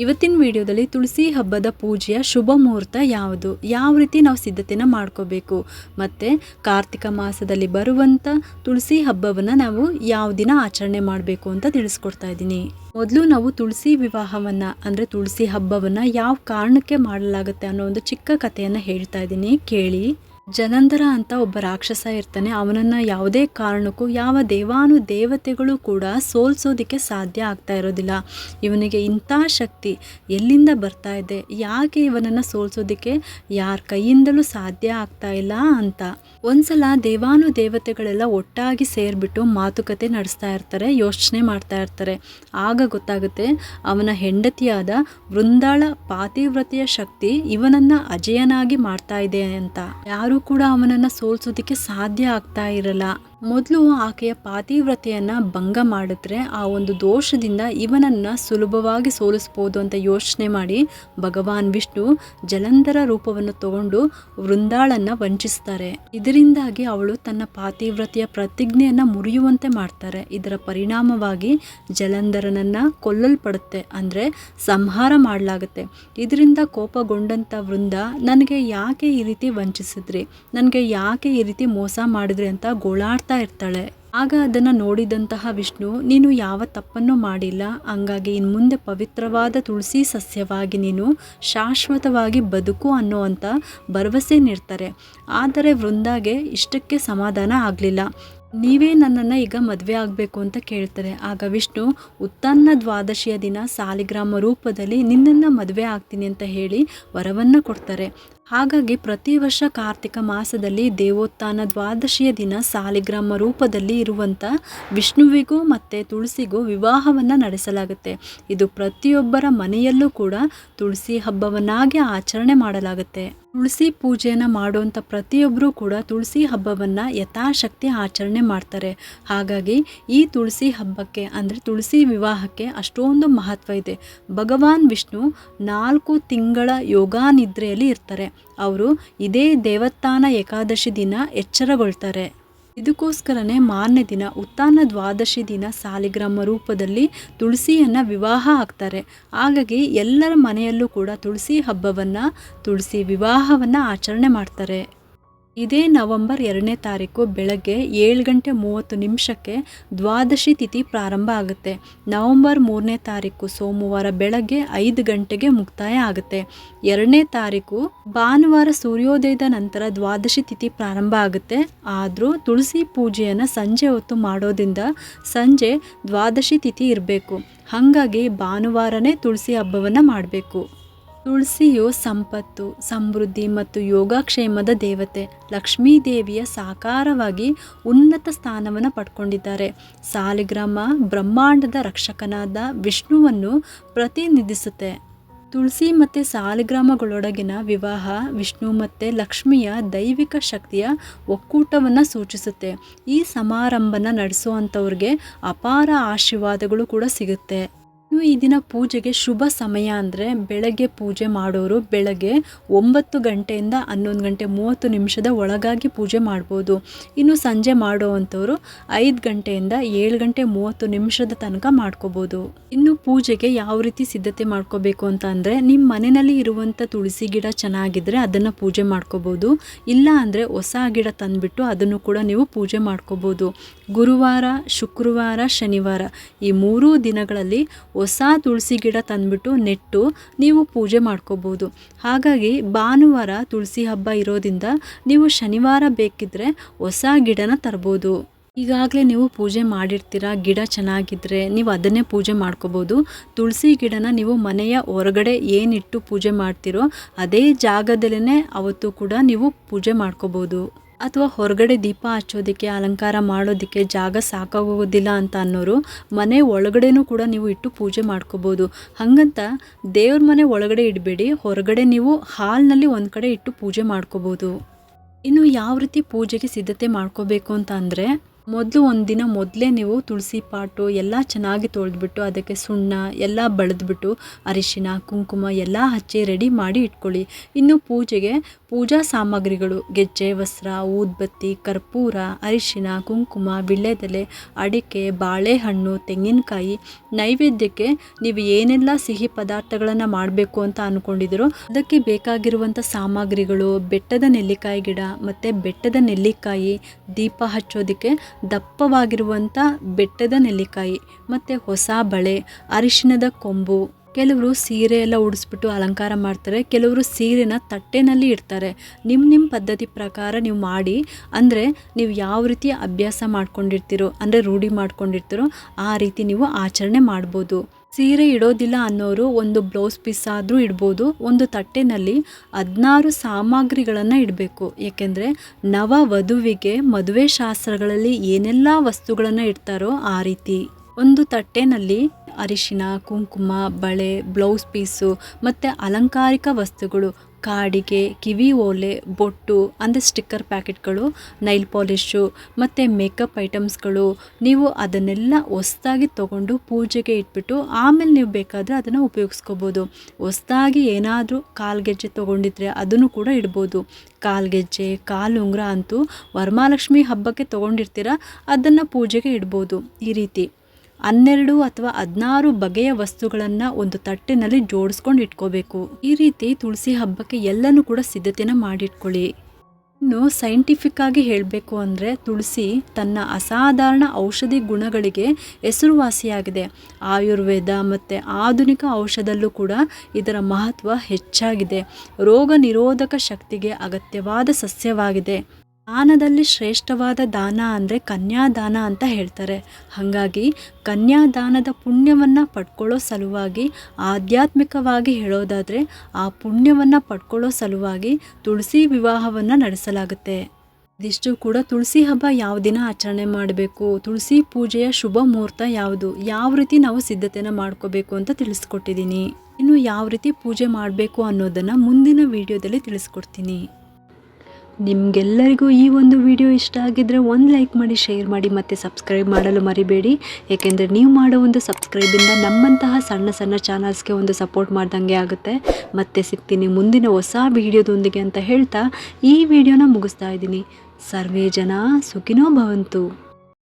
ಇವತ್ತಿನ ವಿಡಿಯೋದಲ್ಲಿ ತುಳಸಿ ಹಬ್ಬದ ಪೂಜೆಯ ಶುಭ ಮುಹೂರ್ತ ಯಾವುದು, ಯಾವ ರೀತಿ ನಾವು ಸಿದ್ಧತೆನ ಮಾಡ್ಕೋಬೇಕು, ಮತ್ತು ಕಾರ್ತಿಕ ಮಾಸದಲ್ಲಿ ಬರುವಂಥ ತುಳಸಿ ಹಬ್ಬವನ್ನು ನಾವು ಯಾವ ದಿನ ಆಚರಣೆ ಮಾಡಬೇಕು ಅಂತ ತಿಳಿಸ್ಕೊಡ್ತಾ ಇದ್ದೀನಿ. ಮೊದಲು ನಾವು ತುಳಸಿ ವಿವಾಹವನ್ನು ಅಂದರೆ ತುಳಸಿ ಹಬ್ಬವನ್ನು ಯಾವ ಕಾರಣಕ್ಕೆ ಮಾಡಲಾಗುತ್ತೆ ಅನ್ನೋ ಒಂದು ಚಿಕ್ಕ ಕಥೆಯನ್ನು ಹೇಳ್ತಾ ಇದ್ದೀನಿ, ಕೇಳಿ. ಜಲಂಧರ ಅಂತ ಒಬ್ಬ ರಾಕ್ಷಸ ಇರ್ತಾನೆ. ಅವನನ್ನು ಯಾವುದೇ ಕಾರಣಕ್ಕೂ ಯಾವ ದೇವತೆಗಳು ಕೂಡ ಸೋಲ್ಸೋದಕ್ಕೆ ಸಾಧ್ಯ ಆಗ್ತಾ ಇರೋದಿಲ್ಲ. ಇವನಿಗೆ ಇಂಥ ಶಕ್ತಿ ಎಲ್ಲಿಂದ ಬರ್ತಾ ಇದೆ, ಯಾಕೆ ಇವನನ್ನು ಸೋಲ್ಸೋದಕ್ಕೆ ಯಾರ ಕೈಯಿಂದಲೂ ಸಾಧ್ಯ ಆಗ್ತಾ ಇಲ್ಲ ಅಂತ ಒಂದ್ಸಲ ದೇವತೆಗಳೆಲ್ಲ ಒಟ್ಟಾಗಿ ಸೇರಿಬಿಟ್ಟು ಮಾತುಕತೆ ನಡೆಸ್ತಾ ಇರ್ತಾರೆ, ಯೋಚನೆ ಮಾಡ್ತಾ ಇರ್ತಾರೆ. ಆಗ ಗೊತ್ತಾಗುತ್ತೆ ಅವನ ಹೆಂಡತಿಯಾದ ವೃಂದಾಳ ಪಾತಿವ್ರತೆಯ ಶಕ್ತಿ ಇವನನ್ನು ಅಜೇಯನಾಗಿ ಮಾಡ್ತಾ ಇದೆ ಅಂತ. ಯಾರು ಕೂಡ ಅವನನ್ನು ಸೋಲ್ಸೋದಕ್ಕೆ ಸಾಧ್ಯ ಆಗ್ತಾ ಇರಲ್ಲ. ಮೊದಲು ಆಕೆಯ ಪಾತಿವ್ರತೆಯನ್ನು ಭಂಗ ಮಾಡಿದ್ರೆ ಆ ಒಂದು ದೋಷದಿಂದ ಇವನನ್ನು ಸುಲಭವಾಗಿ ಸೋಲಿಸ್ಬೋದು ಅಂತ ಯೋಚನೆ ಮಾಡಿ ಭಗವಾನ್ ವಿಷ್ಣು ಜಲಂಧರ ರೂಪವನ್ನು ತಗೊಂಡು ವೃಂದಾಳನ್ನು ವಂಚಿಸ್ತಾರೆ. ಇದರಿಂದಾಗಿ ಅವಳು ತನ್ನ ಪಾತಿವ್ರತೆಯ ಪ್ರತಿಜ್ಞೆಯನ್ನು ಮುರಿಯುವಂತೆ ಮಾಡ್ತಾರೆ. ಇದರ ಪರಿಣಾಮವಾಗಿ ಜಲಂಧರನನ್ನು ಕೊಲ್ಲಲ್ಪಡುತ್ತೆ, ಅಂದರೆ ಸಂಹಾರ ಮಾಡಲಾಗುತ್ತೆ. ಇದರಿಂದ ಕೋಪಗೊಂಡಂಥ ವೃಂದ ನನಗೆ ಯಾಕೆ ಈ ರೀತಿ ವಂಚಿಸಿದ್ರಿ, ನನಗೆ ಯಾಕೆ ಈ ರೀತಿ ಮೋಸ ಮಾಡಿದ್ರಿ ಅಂತ ಗೋಳಾಡ್ತಾ ಇರ್ತಾಳೆ. ಆಗ ಅದನ್ನು ನೋಡಿದಂತಹ ವಿಷ್ಣು, ನೀನು ಯಾವ ತಪ್ಪನ್ನು ಮಾಡಿಲ್ಲ, ಹಂಗಾಗಿ ಇನ್ನು ಮುಂದೆ ಪವಿತ್ರವಾದ ತುಳಸಿ ಸಸ್ಯವಾಗಿ ನೀನು ಶಾಶ್ವತವಾಗಿ ಬದುಕು ಅನ್ನೋವಂಥ ಭರವಸೆ ನೀಡ್ತಾರೆ. ಆದರೆ ವೃಂದಾಗೆ ಇಷ್ಟಕ್ಕೆ ಸಮಾಧಾನ ಆಗಲಿಲ್ಲ. ನೀವೇ ನನ್ನನ್ನು ಈಗ ಮದುವೆ ಆಗಬೇಕು ಅಂತ ಕೇಳ್ತಾರೆ. ಆಗ ವಿಷ್ಣು ಉತ್ಥಾನ ದ್ವಾದಶಿಯ ದಿನ ಸಾಲಿಗ್ರಾಮ ರೂಪದಲ್ಲಿ ನಿನ್ನನ್ನು ಮದುವೆ ಆಗ್ತೀನಿ ಅಂತ ಹೇಳಿ ವರವನ್ನು ಕೊಡ್ತಾರೆ. ಹಾಗಾಗಿ ಪ್ರತಿ ವರ್ಷ ಕಾರ್ತಿಕ ಮಾಸದಲ್ಲಿ ದೇವೋತ್ಥಾನ ದ್ವಾದಶಿಯ ದಿನ ಸಾಲಿಗ್ರಾಮ ರೂಪದಲ್ಲಿ ಇರುವಂಥ ವಿಷ್ಣುವಿಗೂ ಮತ್ತು ತುಳಸಿಗೂ ವಿವಾಹವನ್ನು ನಡೆಸಲಾಗುತ್ತೆ. ಇದು ಪ್ರತಿಯೊಬ್ಬರ ಮನೆಯಲ್ಲೂ ಕೂಡ ತುಳಸಿ ಹಬ್ಬವನ್ನಾಗಿ ಆಚರಣೆ ಮಾಡಲಾಗುತ್ತೆ. ತುಳಸಿ ಪೂಜೆಯನ್ನು ಮಾಡುವಂಥ ಪ್ರತಿಯೊಬ್ಬರೂ ಕೂಡ ತುಳಸಿ ಹಬ್ಬವನ್ನು ಯಥಾಶಕ್ತಿ ಆಚರಣೆ ಮಾಡ್ತಾರೆ. ಹಾಗಾಗಿ ಈ ತುಳಸಿ ಹಬ್ಬಕ್ಕೆ ಅಂದರೆ ತುಳಸಿ ವಿವಾಹಕ್ಕೆ ಅಷ್ಟೊಂದು ಮಹತ್ವ ಇದೆ. ಭಗವಾನ್ ವಿಷ್ಣು 4 ತಿಂಗಳ ಯೋಗಾನಿದ್ರೆಯಲ್ಲಿ ಇರ್ತಾರೆ. ಅವರು ಇದೇ ದೇವೋತ್ಥಾನ ಏಕಾದಶಿ ದಿನ ಎಚ್ಚರಗೊಳ್ತಾರೆ. ಇದಕ್ಕೋಸ್ಕರನೇ ಮಾರನೇ ದಿನ ಉತ್ಥಾನ ದ್ವಾದಶಿ ದಿನ ಸಾಲಿಗ್ರಾಮ ರೂಪದಲ್ಲಿ ತುಳಸಿಯನ್ನು ವಿವಾಹ ಆಗ್ತಾರೆ. ಹಾಗಾಗಿ ಎಲ್ಲರ ಮನೆಯಲ್ಲೂ ಕೂಡ ತುಳಸಿ ಹಬ್ಬವನ್ನು, ತುಳಸಿ ವಿವಾಹವನ್ನು ಆಚರಣೆ ಮಾಡ್ತಾರೆ. ಇದೇ ನವೆಂಬರ್ 2ನೇ ತಾರೀಕು ಬೆಳಗ್ಗೆ 7:30 ದ್ವಾದಶಿ ತಿಥಿ ಪ್ರಾರಂಭ ಆಗುತ್ತೆ. ನವೆಂಬರ್ 3ನೇ ತಾರೀಕು ಸೋಮವಾರ ಬೆಳಗ್ಗೆ 5 ಗಂಟೆಗೆ ಮುಕ್ತಾಯ ಆಗುತ್ತೆ. 2ನೇ ತಾರೀಕು ಭಾನುವಾರ ಸೂರ್ಯೋದಯದ ನಂತರ ದ್ವಾದಶಿ ತಿಥಿ ಪ್ರಾರಂಭ ಆಗುತ್ತೆ. ಆದರೂ ತುಳಸಿ ಪೂಜೆಯನ್ನು ಸಂಜೆ ಹೊತ್ತು ಮಾಡೋದ್ರಿಂದ ಸಂಜೆ ದ್ವಾದಶಿ ತಿಥಿ ಇರಬೇಕು. ಹಾಗಾಗಿ ಭಾನುವಾರನೇ ತುಳಸಿ ಹಬ್ಬವನ್ನು ಮಾಡಬೇಕು. ತುಳಸಿಯು ಸಂಪತ್ತು, ಸಮೃದ್ಧಿ ಮತ್ತು ಯೋಗಕ್ಷೇಮದ ದೇವತೆ. ಲಕ್ಷ್ಮೀ ದೇವಿಯ ಸಾಕಾರವಾಗಿ ಉನ್ನತ ಸ್ಥಾನವನ್ನು ಪಡ್ಕೊಂಡಿದ್ದಾರೆ. ಸಾಲಿಗ್ರಾಮ ಬ್ರಹ್ಮಾಂಡದ ರಕ್ಷಕನಾದ ವಿಷ್ಣುವನ್ನು ಪ್ರತಿನಿಧಿಸುತ್ತೆ. ತುಳಸಿ ಮತ್ತು ಸಾಲಿಗ್ರಾಮಗಳೊಳಗಿನ ವಿವಾಹ ವಿಷ್ಣು ಮತ್ತು ಲಕ್ಷ್ಮಿಯ ದೈವಿಕ ಶಕ್ತಿಯ ಒಕ್ಕೂಟವನ್ನು ಸೂಚಿಸುತ್ತೆ. ಈ ಸಮಾರಂಭನ ನಡೆಸುವಂಥವ್ರಿಗೆ ಅಪಾರ ಆಶೀರ್ವಾದಗಳು ಕೂಡ ಸಿಗುತ್ತೆ. ಇನ್ನು ಈ ದಿನ ಪೂಜೆಗೆ ಶುಭ ಸಮಯ ಅಂದರೆ ಬೆಳಗ್ಗೆ ಪೂಜೆ ಮಾಡೋರು ಬೆಳಗ್ಗೆ 9 ಗಂಟೆಯಿಂದ 11:30 ಒಳಗಾಗಿ ಪೂಜೆ ಮಾಡ್ಬೋದು. ಇನ್ನು ಸಂಜೆ ಮಾಡೋವಂಥವ್ರು 5 ಗಂಟೆಯಿಂದ 7:30 ತನಕ ಮಾಡ್ಕೋಬೋದು. ಇನ್ನು ಪೂಜೆಗೆ ಯಾವ ರೀತಿ ಸಿದ್ಧತೆ ಮಾಡ್ಕೋಬೇಕು ಅಂತ ಅಂದರೆ, ನಿಮ್ಮ ಮನೆಯಲ್ಲಿ ಇರುವಂಥ ತುಳಸಿ ಗಿಡ ಚೆನ್ನಾಗಿದ್ದರೆ ಅದನ್ನು ಪೂಜೆ ಮಾಡ್ಕೋಬೋದು. ಇಲ್ಲ ಅಂದರೆ ಹೊಸ ಗಿಡ ತಂದುಬಿಟ್ಟು ಅದನ್ನು ಕೂಡ ನೀವು ಪೂಜೆ ಮಾಡ್ಕೋಬೋದು. ಗುರುವಾರ, ಶುಕ್ರವಾರ, ಶನಿವಾರ ಈ 3 ದಿನಗಳಲ್ಲಿ ಹೊಸ ತುಳಸಿ ಗಿಡ ತಂದುಬಿಟ್ಟು ನೆಟ್ಟು ನೀವು ಪೂಜೆ ಮಾಡ್ಕೋಬೋದು. ಹಾಗಾಗಿ ಭಾನುವಾರ ತುಳಸಿ ಹಬ್ಬ ಇರೋದ್ರಿಂದ ನೀವು ಶನಿವಾರ ಬೇಕಿದ್ದರೆ ಹೊಸ ಗಿಡನ ತರ್ಬೋದು. ಈಗಾಗಲೇ ನೀವು ಪೂಜೆ ಮಾಡಿರ್ತೀರ, ಗಿಡ ಚೆನ್ನಾಗಿದ್ದರೆ ನೀವು ಅದನ್ನೇ ಪೂಜೆ ಮಾಡ್ಕೋಬೋದು. ತುಳಸಿ ಗಿಡನ ನೀವು ಮನೆಯ ಹೊರಗಡೆ ಏನಿಟ್ಟು ಪೂಜೆ ಮಾಡ್ತೀರೋ ಅದೇ ಜಾಗದಲ್ಲೇ ಅವತ್ತು ಕೂಡ ನೀವು ಪೂಜೆ ಮಾಡ್ಕೋಬೋದು. ಅಥವಾ ಹೊರಗಡೆ ದೀಪ ಹಚ್ಚೋದಕ್ಕೆ, ಅಲಂಕಾರ ಮಾಡೋದಕ್ಕೆ ಜಾಗ ಸಾಕಾಗೋದಿಲ್ಲ ಅಂತ ಅನ್ನೋರು ಮನೆ ಒಳಗಡೆನೂ ಕೂಡ ನೀವು ಇಟ್ಟು ಪೂಜೆ ಮಾಡ್ಕೋಬೋದು. ಹಾಗಂತ ದೇವ್ರ ಮನೆ ಒಳಗಡೆ ಇಡಬೇಡಿ, ಹೊರಗಡೆ ನೀವು ಹಾಲ್ನಲ್ಲಿ ಒಂದು ಕಡೆ ಇಟ್ಟು ಪೂಜೆ ಮಾಡ್ಕೋಬೋದು. ಇನ್ನು ಯಾವ ರೀತಿ ಪೂಜೆಗೆ ಸಿದ್ಧತೆ ಮಾಡ್ಕೋಬೇಕು ಅಂತ ಅಂದರೆ, ಮೊದಲು ಒಂದಿನ ಮೊದಲೇ ನೀವು ತುಳಸಿ ಪಾಟು ಎಲ್ಲ ಚೆನ್ನಾಗಿ ತೊಳೆದ್ಬಿಟ್ಟು ಅದಕ್ಕೆ ಸುಣ್ಣ ಎಲ್ಲ ಬಳಿದ್ಬಿಟ್ಟು ಅರಿಶಿನ ಕುಂಕುಮ ಎಲ್ಲ ಹಚ್ಚಿ ರೆಡಿ ಮಾಡಿ ಇಟ್ಕೊಳ್ಳಿ. ಇನ್ನು ಪೂಜೆಗೆ ಪೂಜಾ ಸಾಮಗ್ರಿಗಳು ಗೆಜ್ಜೆ ವಸ್ತ್ರ, ಊದ್ಬತ್ತಿ, ಕರ್ಪೂರ, ಅರಿಶಿನ, ಕುಂಕುಮ, ವೀಳ್ಯದೆಲೆ, ಅಡಿಕೆ, ಬಾಳೆಹಣ್ಣು, ತೆಂಗಿನಕಾಯಿ. ನೈವೇದ್ಯಕ್ಕೆ ನೀವು ಏನೆಲ್ಲ ಸಿಹಿ ಪದಾರ್ಥಗಳನ್ನು ಮಾಡಬೇಕು ಅಂತ ಅಂದ್ಕೊಂಡಿದ್ದೀರೋ ಅದಕ್ಕೆ ಬೇಕಾಗಿರುವಂಥ ಸಾಮಗ್ರಿಗಳು ಬೆಟ್ಟದ ನೆಲ್ಲಿಕಾಯಿ ಗಿಡ ಮತ್ತು ಬೆಟ್ಟದ ನೆಲ್ಲಿಕಾಯಿ, ದೀಪ ಹಚ್ಚೋದಕ್ಕೆ ದಪ್ಪವಾಗಿರುವಂಥ ಬೆಟ್ಟದ ನೆಲ್ಲಿಕಾಯಿ ಮತ್ತು ಹೊಸ ಬಳೆ, ಅರಿಶಿಣದ ಕೊಂಬು. ಕೆಲವರು ಸೀರೆ ಎಲ್ಲ ಉಡಿಸ್ಬಿಟ್ಟು ಅಲಂಕಾರ ಮಾಡ್ತಾರೆ, ಕೆಲವರು ಸೀರೆನ ತಟ್ಟೆನಲ್ಲಿ ಇಡ್ತಾರೆ. ನಿಮ್ಮ ಪದ್ಧತಿ ಪ್ರಕಾರ ನೀವು ಮಾಡಿ. ಅಂದರೆ ನೀವು ಯಾವ ರೀತಿ ಅಭ್ಯಾಸ ಮಾಡ್ಕೊಂಡಿರ್ತೀರೋ ಅಂದರೆ ರೂಢಿ ಮಾಡ್ಕೊಂಡಿರ್ತೀರೋ ಆ ರೀತಿ ನೀವು ಆಚರಣೆ ಮಾಡ್ಬೋದು. ಸೀರೆ ಇಡೋದಿಲ್ಲ ಅನ್ನೋರು ಒಂದು ಬ್ಲೌಸ್ ಪೀಸ್ ಆದರೂ ಇಡ್ಬೋದು. ಒಂದು ತಟ್ಟೆನಲ್ಲಿ 16 ಸಾಮಗ್ರಿಗಳನ್ನು ಇಡಬೇಕು. ಏಕೆಂದರೆ ನವ ವಧುವಿಗೆ ಮದುವೆ ಶಾಸ್ತ್ರಗಳಲ್ಲಿ ಏನೆಲ್ಲ ವಸ್ತುಗಳನ್ನು ಇಡ್ತಾರೋ ಆ ರೀತಿ. ಒಂದು ತಟ್ಟೆನಲ್ಲಿ ಅರಿಶಿನ, ಕುಂಕುಮ, ಬಳೆ, ಬ್ಲೌಸ್ ಪೀಸು ಮತ್ತು ಅಲಂಕಾರಿಕ ವಸ್ತುಗಳು, ಕಾಡಿಗೆ, ಕಿವಿ ಓಲೆ, ಬೊಟ್ಟು ಅಂದರೆ ಸ್ಟಿಕ್ಕರ್ ಪ್ಯಾಕೆಟ್ಗಳು, ನೈಲ್ ಪಾಲಿಶು ಮತ್ತು ಮೇಕಪ್ ಐಟಮ್ಸ್ಗಳು. ನೀವು ಅದನ್ನೆಲ್ಲ ಹೊಸ್ದಾಗಿ ತೊಗೊಂಡು ಪೂಜೆಗೆ ಇಟ್ಬಿಟ್ಟು ಆಮೇಲೆ ನೀವು ಬೇಕಾದರೆ ಅದನ್ನು ಉಪಯೋಗಿಸ್ಕೋಬೋದು. ಹೊಸ್ದಾಗಿ ಏನಾದರೂ ಕಾಲ್ಗೆಜ್ಜೆ ತೊಗೊಂಡಿದ್ರೆ ಅದನ್ನು ಕೂಡ ಇಡ್ಬೋದು. ಕಾಲ್ಗೆಜ್ಜೆ, ಕಾಲುಂಗುರ ಅಂತೂ ವರಮಹಾಲಕ್ಷ್ಮಿ ಹಬ್ಬಕ್ಕೆ ತೊಗೊಂಡಿರ್ತೀರ ಅದನ್ನು ಪೂಜೆಗೆ ಇಡ್ಬೋದು. ಈ ರೀತಿ 12 ಅಥವಾ 16 ಬಗೆಯ ವಸ್ತುಗಳನ್ನು ಒಂದು ತಟ್ಟೆನಲ್ಲಿ ಜೋಡಿಸ್ಕೊಂಡು ಇಟ್ಕೋಬೇಕು. ಈ ರೀತಿ ತುಳಸಿ ಹಬ್ಬಕ್ಕೆ ಎಲ್ಲನೂ ಕೂಡ ಸಿದ್ಧತೆನ ಮಾಡಿಟ್ಕೊಳ್ಳಿ. ಇನ್ನು ಸೈಂಟಿಫಿಕ್ ಆಗಿ ಹೇಳಬೇಕು ಅಂದರೆ ತುಳಸಿ ತನ್ನ ಅಸಾಧಾರಣ ಔಷಧಿ ಗುಣಗಳಿಗೆ ಹೆಸರುವಾಸಿಯಾಗಿದೆ. ಆಯುರ್ವೇದ ಮತ್ತು ಆಧುನಿಕ ಔಷಧದಲ್ಲೂ ಕೂಡ ಇದರ ಮಹತ್ವ ಹೆಚ್ಚಾಗಿದೆ. ರೋಗ ನಿರೋಧಕ ಶಕ್ತಿಗೆ ಅಗತ್ಯವಾದ ಸಸ್ಯವಾಗಿದೆ. ದಾನದಲ್ಲಿ ಶ್ರೇಷ್ಠವಾದ ದಾನ ಅಂದರೆ ಕನ್ಯಾದಾನ ಅಂತ ಹೇಳ್ತಾರೆ. ಹಾಗಾಗಿ ಕನ್ಯಾದಾನದ ಪುಣ್ಯವನ್ನು ಪಡ್ಕೊಳ್ಳೋ ಸಲುವಾಗಿ ಆಧ್ಯಾತ್ಮಿಕವಾಗಿ ಹೇಳೋದಾದರೆ ಆ ಪುಣ್ಯವನ್ನು ಪಡ್ಕೊಳ್ಳೋ ಸಲುವಾಗಿ ತುಳಸಿ ವಿವಾಹವನ್ನು ನಡೆಸಲಾಗುತ್ತೆ. ಇದಿಷ್ಟು ಕೂಡ ತುಳಸಿ ಹಬ್ಬ ಯಾವ ದಿನ ಆಚರಣೆ ಮಾಡಬೇಕು, ತುಳಸಿ ಪೂಜೆಯ ಶುಭ ಮುಹೂರ್ತ ಯಾವುದು, ಯಾವ ರೀತಿ ನಾವು ಸಿದ್ಧತೆನ ಮಾಡ್ಕೋಬೇಕು ಅಂತ ತಿಳಿಸ್ಕೊಟ್ಟಿದ್ದೀನಿ. ಇನ್ನು ಯಾವ ರೀತಿ ಪೂಜೆ ಮಾಡಬೇಕು ಅನ್ನೋದನ್ನು ಮುಂದಿನ ವಿಡಿಯೋದಲ್ಲಿ ತಿಳಿಸ್ಕೊಡ್ತೀನಿ. ನಿಮಗೆಲ್ಲರಿಗೂ ಈ ಒಂದು ವಿಡಿಯೋ ಇಷ್ಟ ಆಗಿದ್ದರೆ ಒಂದು ಲೈಕ್ ಮಾಡಿ, ಶೇರ್ ಮಾಡಿ ಮತ್ತು ಸಬ್ಸ್ಕ್ರೈಬ್ ಮಾಡಲು ಮರಿಬೇಡಿ. ಏಕೆಂದರೆ ನೀವು ಮಾಡೋ ಒಂದು ಸಬ್ಸ್ಕ್ರೈಬಿಂದ ನಮ್ಮಂತಹ ಸಣ್ಣ ಸಣ್ಣ ಚಾನಲ್ಸ್ಗೆ ಒಂದು ಸಪೋರ್ಟ್ ಮಾಡ್ದಂಗೆ ಆಗುತ್ತೆ. ಮತ್ತೆ ಸಿಗ್ತೀನಿ ಮುಂದಿನ ಹೊಸ ವಿಡಿಯೋದೊಂದಿಗೆ ಅಂತ ಹೇಳ್ತಾ ಈ ವಿಡಿಯೋನ ಮುಗಿಸ್ತಾ ಇದ್ದೀನಿ. ಸರ್ವೇ ಜನ ಸುಖಿನೋ ಭವಂತು.